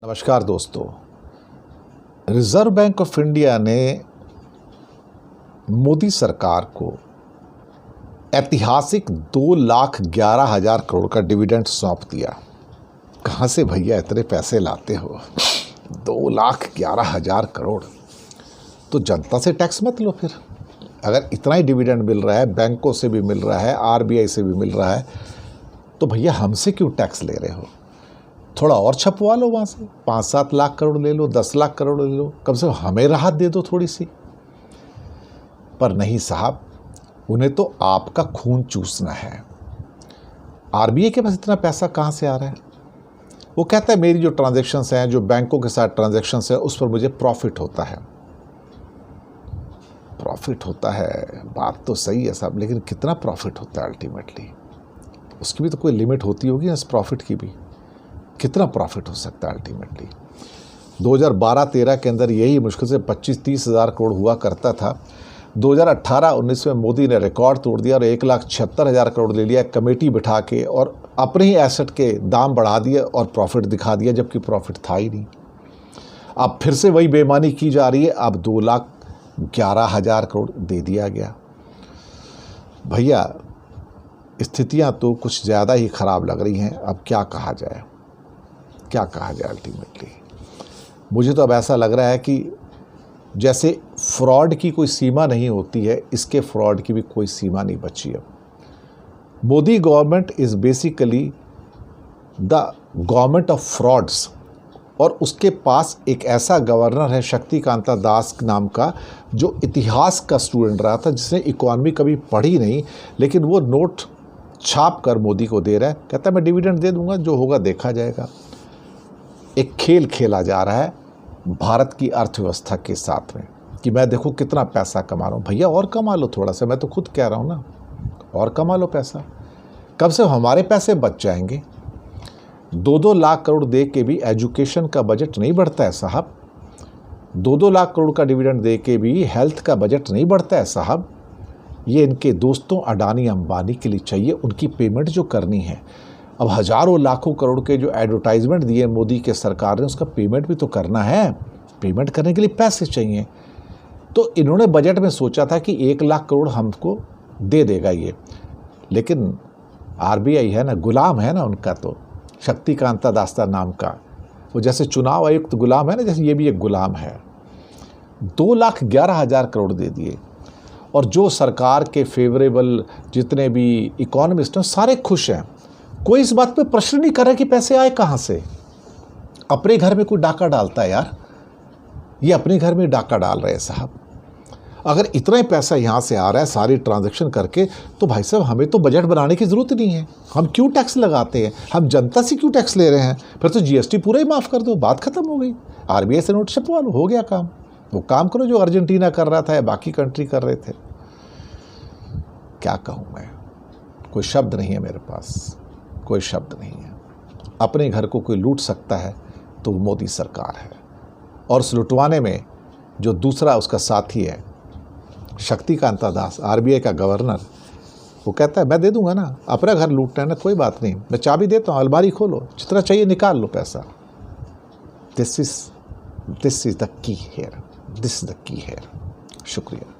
नमस्कार दोस्तों। Reserve bank of India ने मोदी सरकार को ऐतिहासिक 2,11,000 करोड़ का डिविडेंड सौंप दिया। कहाँ से भैया इतने पैसे लाते हो? 2,11,000 करोड़। तो जनता से टैक्स मत लो फिर। अगर इतना ही डिविडेंड मिल रहा है, बैंकों से भी मिल रहा है, आरबीआई से भी मिल रहा है, तो भैया हमसे क्यों टैक्स ले रहे हो? थोड़ा और छपवा लो वहाँ से, 5-7 लाख करोड़ ले लो, 10 लाख करोड़ ले लो, कम से कम हमें राहत दे दो थोड़ी सी। पर नहीं साहब, उन्हें तो आपका खून चूसना है। आरबीआई के पास इतना पैसा कहाँ से आ रहा है? वो कहता है मेरी जो ट्रांजैक्शंस हैं, जो बैंकों के साथ ट्रांजैक्शंस हैं, उस पर मुझे प्रॉफिट होता है। प्रॉफिट होता है, बात तो सही है साहब, लेकिन कितना प्रॉफिट होता है अल्टीमेटली? उसकी भी तो कोई लिमिट होती होगी ना, इस प्रॉफिट की भी। कितना प्रॉफिट हो सकता है अल्टीमेटली? 2012-13 के अंदर यही मुश्किल से 25-30 हज़ार करोड़ हुआ करता था। 2018-19 में मोदी ने रिकॉर्ड तोड़ दिया और 1,76,000 करोड़ ले लिया कमेटी बिठा के, और अपने ही एसेट के दाम बढ़ा दिए और प्रॉफिट दिखा दिया, जबकि प्रॉफिट था ही नहीं। अब फिर से वही बेईमानी की जा रही है। अब 2,11,000 करोड़ दे दिया गया। भैया स्थितियां तो कुछ ज़्यादा ही ख़राब लग रही हैं। अब क्या कहा जाए, क्या कहा जाए अल्टीमेटली? मुझे तो अब ऐसा लग रहा है कि जैसे फ्रॉड की कोई सीमा नहीं होती है, इसके फ्रॉड की भी कोई सीमा नहीं बची अब। Modi government is basically the government of frauds, और उसके पास एक ऐसा गवर्नर है शक्तिकांता दास नाम का, जो इतिहास का स्टूडेंट रहा था, जिसने इकोनॉमी कभी पढ़ी नहीं, लेकिन वो नोट छाप कर मोदी को दे रहा है। कहता है मैं डिविडेंड दे दूंगा, जो होगा देखा जाएगा। एक खेल खेला जा रहा है भारत की अर्थव्यवस्था के साथ में कि मैं देखो कितना पैसा कमा रहा हूँ। भैया और कमा लो थोड़ा सा, मैं तो खुद कह रहा हूँ ना, और कमा लो पैसा, कम से कम हमारे पैसे बच जाएंगे। 2-2 लाख करोड़ दे के भी एजुकेशन का बजट नहीं बढ़ता है साहब। 2-2 लाख करोड़ का डिविडेंड दे के भी हेल्थ का बजट नहीं बढ़ता है साहब। ये इनके दोस्तों अडानी अंबानी के लिए चाहिए, उनकी पेमेंट जो करनी है। अब हज़ारों लाखों करोड़ के जो एडवर्टाइजमेंट दिए मोदी के सरकार ने, उसका पेमेंट भी तो करना है। पेमेंट करने के लिए पैसे चाहिए। तो इन्होंने बजट में सोचा था कि 1 लाख करोड़ हमको दे देगा ये, लेकिन आरबीआई है ना, गुलाम है ना उनका, तो शक्तिकांता दास नाम का, वो जैसे चुनाव आयुक्त गुलाम है ना, जैसे ये भी एक गुलाम है। 2,11,000 करोड़ दे दिए, और जो सरकार के फेवरेबल जितने भी इकोनॉमिस्ट हैं सारे खुश हैं। कोई इस बात पे प्रश्न नहीं कर रहा कि पैसे आए कहाँ से। अपने घर में कोई डाका डालता है यार, ये अपने घर में डाका डाल रहे हैं साहब। अगर इतना ही पैसा यहाँ से आ रहा है सारी ट्रांजैक्शन करके, तो भाई साहब हमें तो बजट बनाने की ज़रूरत नहीं है। हम क्यों टैक्स लगाते हैं? हम जनता से क्यों टैक्स ले रहे हैं? फिर तो जीएसटी पूरा ही माफ़ कर दो, बात खत्म हो गई। आरबीआई से नोट छपवा लो, हो गया काम। वो काम करो जो अर्जेंटीना कर रहा था या बाकी कंट्री कर रहे थे। क्या कहूँ मैं, कोई शब्द नहीं है मेरे पास, कोई शब्द नहीं है। अपने घर को कोई लूट सकता है तो वो मोदी सरकार है, और उस लुटवाने में जो दूसरा उसका साथी है शक्तिकांता दास, आरबीआई का गवर्नर, वो कहता है मैं दे दूंगा ना, अपना घर लूटना है ना, कोई बात नहीं, मैं चाबी देता हूँ, अलमारी खोलो, जितना चाहिए निकाल लो पैसा। This is the key here, this is the key here. शुक्रिया।